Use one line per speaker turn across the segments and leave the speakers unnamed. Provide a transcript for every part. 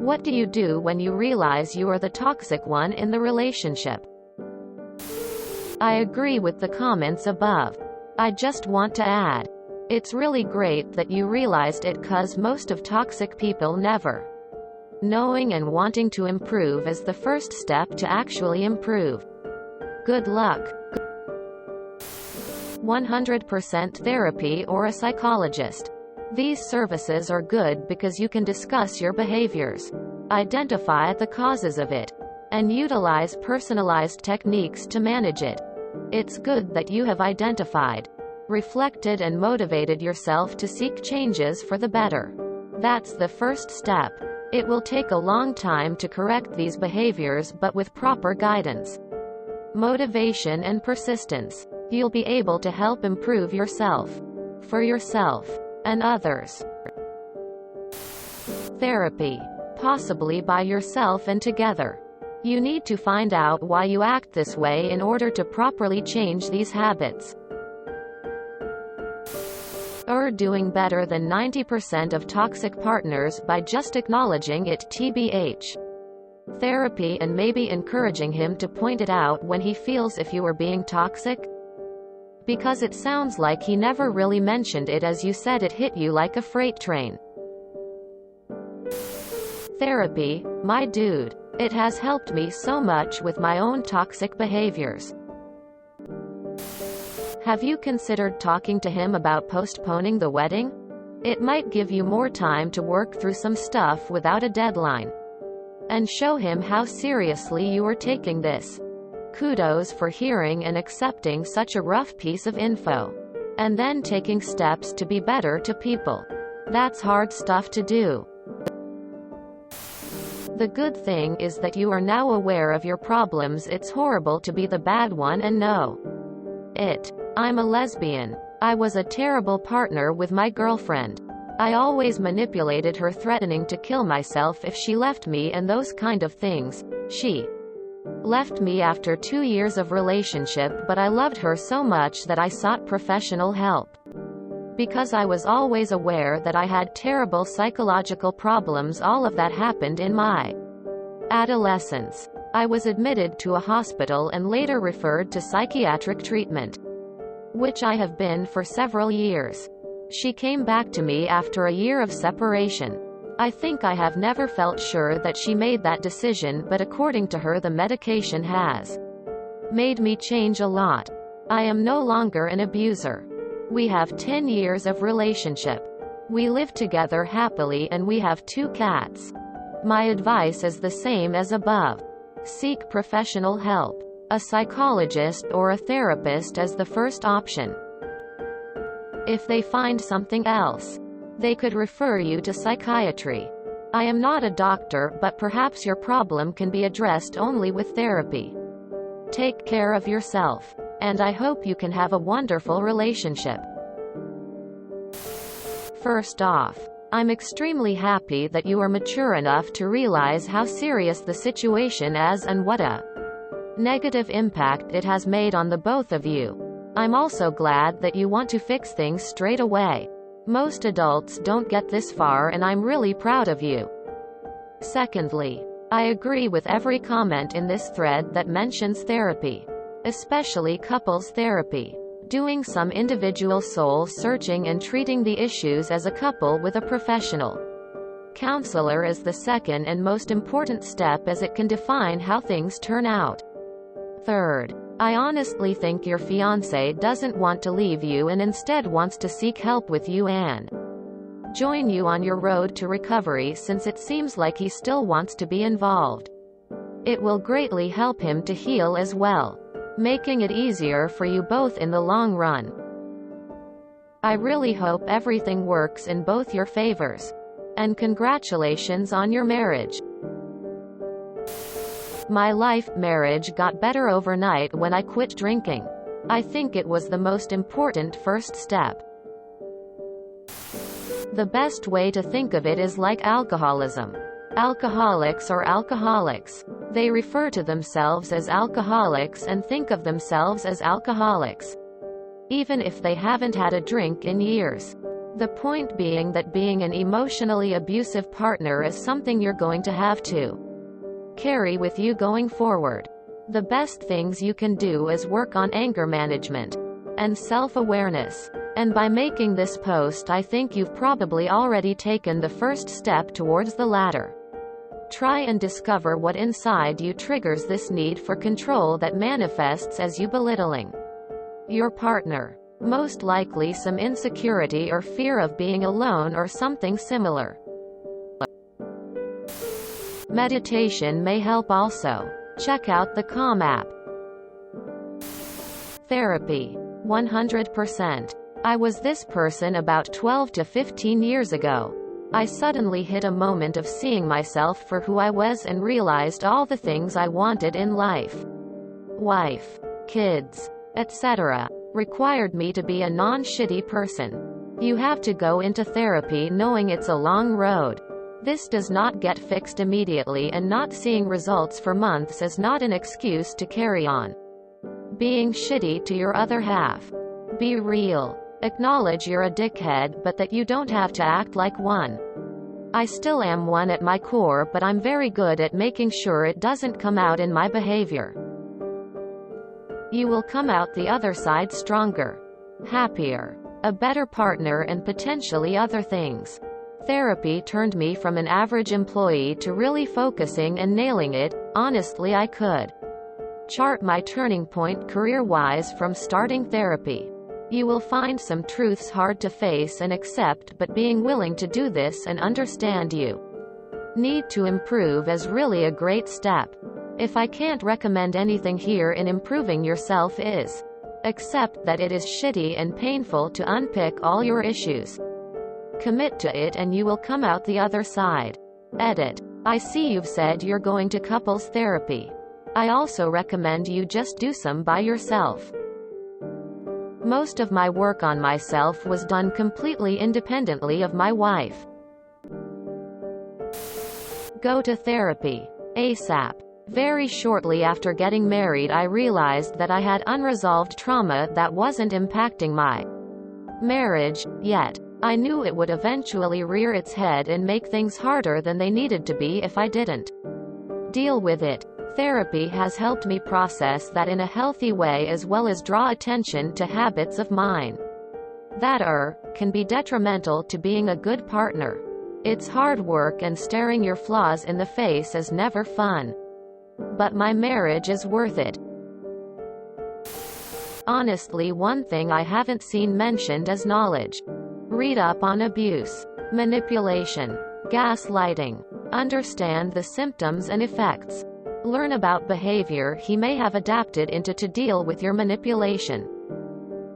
What do you do when you realize you are the toxic one in the relationship? I agree with the comments above. I just want to add, it's really great that you realized it, 'cause most of toxic people never. Knowing and wanting to improve is the first step to actually improve. Good luck. 100% therapy or a psychologist. These services are good because you can discuss your behaviors, identify the causes of it, and utilize personalized techniques to manage it. It's good that you have identified, reflected and motivated yourself to seek changes for the better. That's the first step. It will take a long time to correct these behaviors, but with proper guidance, motivation and persistence, you'll be able to help improve yourself, for yourself, and others. Therapy. Possibly by yourself and together. You need to find out why you act this way in order to properly change these habits. You're doing better than 90% of toxic partners by just acknowledging it, tbh. Therapy and maybe encouraging him to point it out when he feels if you are being toxic. Because it sounds like he never really mentioned it, as you said it hit you like a freight train. Therapy, my dude. It has helped me so much with my own toxic behaviors. Have you considered talking to him about postponing the wedding? It might give you more time to work through some stuff without a deadline. And show him how seriously you are taking this. Kudos for hearing and accepting such a rough piece of info. And then taking steps to be better to people. That's hard stuff to do. The good thing is that you are now aware of your problems. It's horrible to be the bad one and know it. I'm a lesbian. I was a terrible partner with my girlfriend. I always manipulated her, threatening to kill myself if she left me and those kind of things. She left me after 2 years of relationship, but I loved her so much that I sought professional help. Because I was always aware that I had terrible psychological problems. All of that happened in my adolescence. I was admitted to a hospital and later referred to psychiatric treatment, which I have been for several years. She came back to me after a year of separation. I think I have never felt sure that she made that decision, but according to her, the medication has made me change a lot. I am no longer an abuser. We have 10 years of relationship. We live together happily and we have 2 cats. My advice is the same as above. Seek professional help. A psychologist or a therapist is the first option. If they find something else, they could refer you to psychiatry. I am not a doctor, but perhaps your problem can be addressed only with therapy. Take care of yourself, and I hope you can have a wonderful relationship. First off, I'm extremely happy that you are mature enough to realize how serious the situation is and what a negative impact it has made on the both of you. I'm also glad that you want to fix things straight away. Most adults don't get this far, and I'm really proud of you. Secondly, I agree with every comment in this thread that mentions therapy, especially couples therapy. Doing some individual soul searching and treating the issues as a couple with a professional counselor is the second and most important step, as it can define how things turn out. Third, I honestly think your fiancé doesn't want to leave you and instead wants to seek help with you and join you on your road to recovery, since it seems like he still wants to be involved. It will greatly help him to heal as well, making it easier for you both in the long run. I really hope everything works in both your favors. And congratulations on your marriage. My marriage got better overnight when I quit drinking. I think it was the most important first step. The best way to think of it is like alcoholism. Alcoholics are alcoholics. They refer to themselves as alcoholics and think of themselves as alcoholics, even if they haven't had a drink in years. The point being that being an emotionally abusive partner is something you're going to have to carry with you going forward. The best things you can do is work on anger management and self-awareness. And by making this post, I think you've probably already taken the first step towards the latter. Try and discover what inside you triggers this need for control that manifests as you belittling your partner. Most likely some insecurity or fear of being alone or something similar. Meditation may help also. Check out the Calm app. Therapy. 100%. I was this person about 12 to 15 years ago. I suddenly hit a moment of seeing myself for who I was and realized all the things I wanted in life. Wife, kids, etc. required me to be a non-shitty person. You have to go into therapy knowing it's a long road. This does not get fixed immediately, and not seeing results for months is not an excuse to carry on being shitty to your other half. Be real. Acknowledge you're a dickhead, but that you don't have to act like one. I still am one at my core, but I'm very good at making sure it doesn't come out in my behavior. You will come out the other side stronger, happier, a better partner, and potentially other things. Therapy turned me from an average employee to really focusing and nailing it. Honestly, I could chart my turning point career-wise from starting therapy. You will find some truths hard to face and accept, but being willing to do this and understand you need to improve is really a great step. If I can't recommend anything here in improving yourself is accept that it is shitty and painful to unpick all your issues. Commit to it and you will come out the other side. Edit. I see you've said you're going to couples therapy. I also recommend you just do some by yourself. Most of my work on myself was done completely independently of my wife. Go to therapy. ASAP. Very shortly after getting married, I realized that I had unresolved trauma that wasn't impacting my marriage yet. I knew it would eventually rear its head and make things harder than they needed to be if I didn't deal with it. Therapy has helped me process that in a healthy way, as well as draw attention to habits of mine that can be detrimental to being a good partner. It's hard work, and staring your flaws in the face is never fun. But my marriage is worth it. Honestly, one thing I haven't seen mentioned is knowledge. Read up on abuse, manipulation, gaslighting. Understand the symptoms and effects. Learn about behavior he may have adapted into to deal with your manipulation.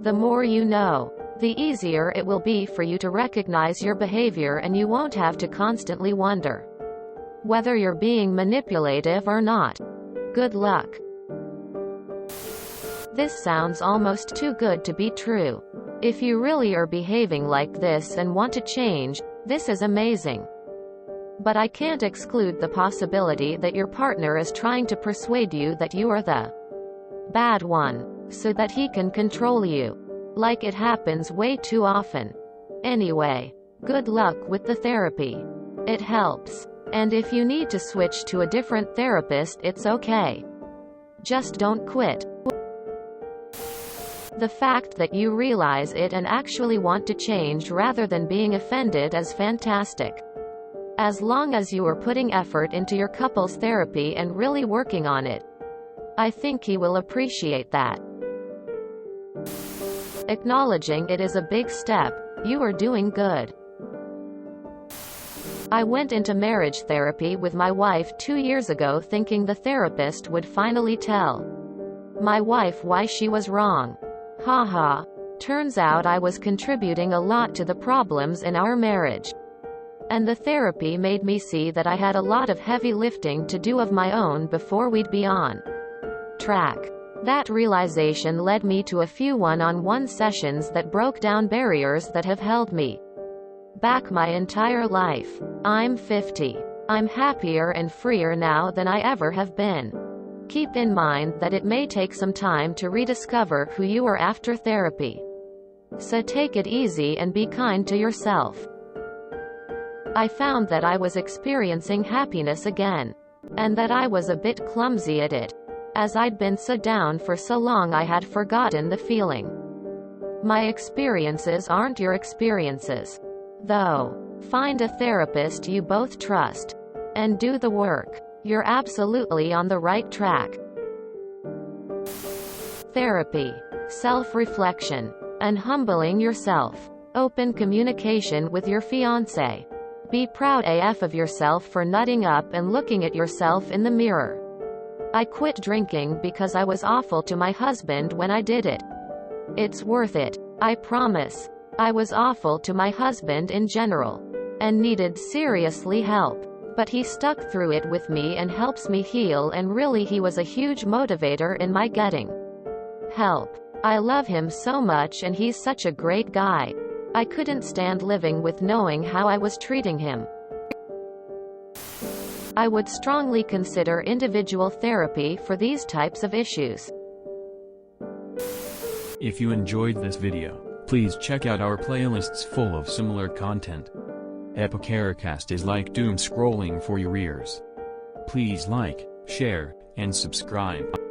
The more you know, the easier it will be for you to recognize your behavior, and you won't have to constantly wonder whether you're being manipulative or not. Good luck. This sounds almost too good to be true. If you really are behaving like this and want to change, this is amazing. But I can't exclude the possibility that your partner is trying to persuade you that you are the bad one, so that he can control you. Like it happens way too often. Anyway, good luck with the therapy. It helps. And if you need to switch to a different therapist, it's okay. Just don't quit. The fact that you realize it and actually want to change rather than being offended is fantastic. As long as you are putting effort into your couples therapy and really working on it, I think he will appreciate that. Acknowledging it is a big step. You are doing good. I went into marriage therapy with my wife 2 years ago, thinking the therapist would finally tell my wife why she was wrong. Haha. Turns out I was contributing a lot to the problems in our marriage. And the therapy made me see that I had a lot of heavy lifting to do of my own before we'd be on track. That realization led me to a few one-on-one sessions that broke down barriers that have held me back my entire life. I'm 50. I'm happier and freer now than I ever have been. Keep in mind that it may take some time to rediscover who you are after therapy. So take it easy and be kind to yourself. I found that I was experiencing happiness again. And that I was a bit clumsy at it. As I'd been so down for so long I had forgotten the feeling. My experiences aren't your experiences. Though. Find a therapist you both trust. And do the work. You're absolutely on the right track. Therapy. Self-reflection. And humbling yourself. Open communication with your fiancé. Be proud AF of yourself for nutting up and looking at yourself in the mirror. I quit drinking because I was awful to my husband when I did it. It's worth it. I promise. I was awful to my husband in general. And needed seriously help. But he stuck through it with me and helps me heal, and really he was a huge motivator in my getting help. I love him so much and he's such a great guy. I couldn't stand living with knowing how I was treating him. I would strongly consider individual therapy for these types of issues.
If you enjoyed this video, please check out our playlists full of similar content. TooAfraidToAsk is like doom scrolling for your ears. Please like, share, and subscribe.